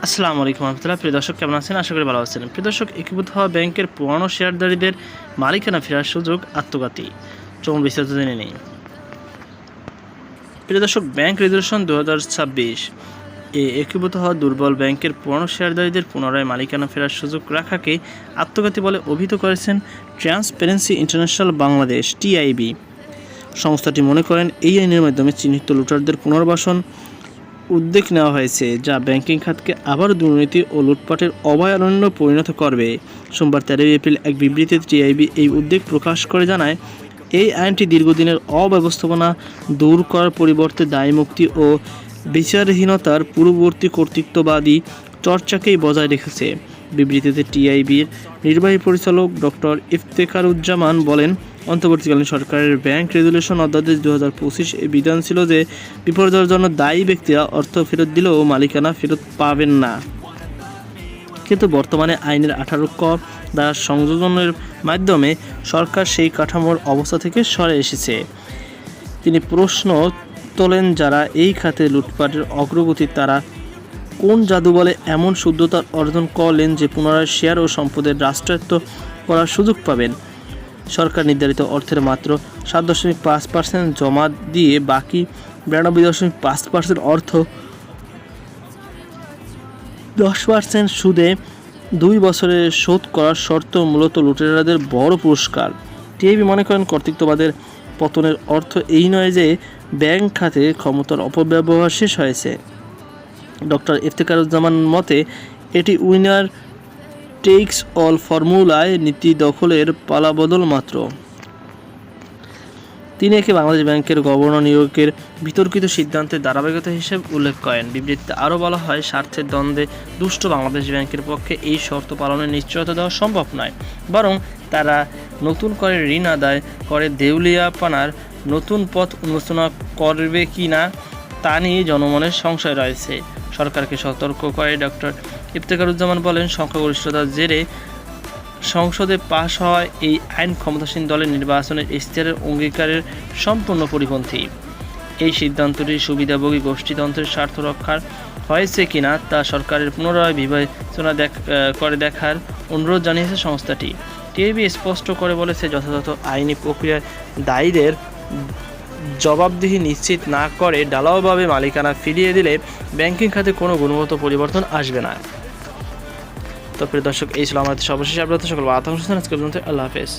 আসসালামু আলাইকুম রহমতুল্লাহ। প্রিয় দর্শক, কেমন আছেন? আশা করি ভালো আছেন। প্রিয় দর্শক, একীভূত হওয়া ব্যাংকের পুরনো শেয়ারধারীদের মালিকানা ফেরার সুযোগ আত্মঘাতী। চলুন বিস্তারিত জেনে নিই। প্রিয় দর্শক, ব্যাংক রেজুলেশন 2026 একীভূত হওয়া দুর্বল ব্যাংকের পুরনো শেয়ারধারীদের পুনরায় মালিকানা ফেরার সুযোগ রাখাকে আত্মঘাতী বলে অভিহিত করেছেন ট্রান্সপারেন্সি ইন্টারন্যাশনাল বাংলাদেশ টিআইবি। সংস্থাটি মনে করেন, এই আইনের মাধ্যমে চিহ্নিত লুটারদের পুনর্বাসন উদ্যোগ নেওয়া হয়েছে, যা ব্যাংকিং খাতকে আবার দুর্নীতি ও লুটপাটের অভয়ারণ্য পরিণত করবে। সোমবার 13 এপ্রিল এক বিবৃতিতে টিআইবি এই উদ্বেগ প্রকাশ করে জানায়, এই আইনটি দীর্ঘদিনের অব্যবস্থাপনা দূর করার পরিবর্তে দায়মুক্তি ও বিচারহীনতার পূর্ববর্তী কর্তৃত্ববাদী চর্চাকেই বজায় রেখেছে। বিবৃতিতে টিআইবির নির্বাহী পরিচালক ডক্টর ইফতেখারুজ্জামান বলেন, অন্তর্বর্তীকালীন সরকারের ব্যাংক রেজুলেশন অধ্যাদেশ 2025 এ বিধান ছিল যে বিপর্যয়ের জন্য দায়ী ব্যক্তিরা অর্থ ফেরত দিলেও মালিকানা ফেরত পাবেন না। কিন্তু বর্তমানে আইনের 18 ক দ্বারা সংযোজনের মাধ্যমে সরকার সেই কাঠামোর অবস্থা থেকে সরে এসেছে। তিনি প্রশ্ন তোলেন, যারা এই খাতে লুটপাটের অগ্রগতি তারা কোন জাদু বলে এমন শুদ্ধতা অর্জন করলেন যে পুনরায় শেয়ার ও সম্পদের রাষ্ট্রায়ত্ত করার সুযোগ পাবেন। সরকার নির্ধারিত অর্থের মাত্র 7.5% জমা দিয়ে বাকি 92.5% অর্থ 10% সুদে 2 বছরে শোধ করার শর্ত মূলত লুটেরাদের বড় পুরস্কার। টিআইবি মনে করেন, কর্তৃত্ববাদের পতনের অর্থ এই নয় যে ব্যাংক খাতে ক্ষমতার অপব্যবহার শেষ হয়েছে। ডক্টর ইফতেখারুজ্জামান মতে, এটি উইনার টেকস অল ফর্মুলায় নীতি দখলের পালাবদল মাত্র। তিনি একে বাংলাদেশ ব্যাংকের গভর্নর নিয়োগের বিতর্কিত সিদ্ধান্তের ধারাবাহিকতা হিসেবে উল্লেখ করেন। বিবৃতিতে আরও বলা হয়, স্বার্থের দ্বন্দ্বে দুষ্ট বাংলাদেশ ব্যাংকের পক্ষে এই শর্ত পালনের নিশ্চয়তা দেওয়া সম্ভব নয়, বরং তারা নতুন করে ঋণ আদায় করে দেউলিয়াপানার নতুন পথ উন্মোচন করবে কি না তা নিয়ে জনমনের সংশয় রয়েছে। সরকারকে সতর্ক করে ডক্টর ইফতেখারুজ্জামান বলেন, সংখ্যাগরিষ্ঠতার জেরে সংসদে পাশ হওয়া এই আইন ক্ষমতাসীন দলের নির্বাচনের ইশতেহারের অঙ্গীকারের সম্পূর্ণ পরিপন্থী। এই সিদ্ধান্তটি সুবিধাভোগী গোষ্ঠীতন্ত্রের স্বার্থ রক্ষার হয়েছে কিনা তা সরকারের পুনরায় বিবেচনা করে দেখার অনুরোধ জানিয়েছে সংস্থাটি। টিআইবি স্পষ্ট করে বলেছে, যথাযথ আইনি প্রক্রিয়ায় দায়ীদের জবাবদিহি নিশ্চিত না করে ঢালাওভাবে মালিকানা ফিরিয়ে দিলে ব্যাংকিং খাতে কোনো গুণগত পরিবর্তন আসবে না। তো প্রিয় দর্শক, এই ছিল আমাদের সর্বশেষ আপডেট। সকল আল্লাহ হাফেজ।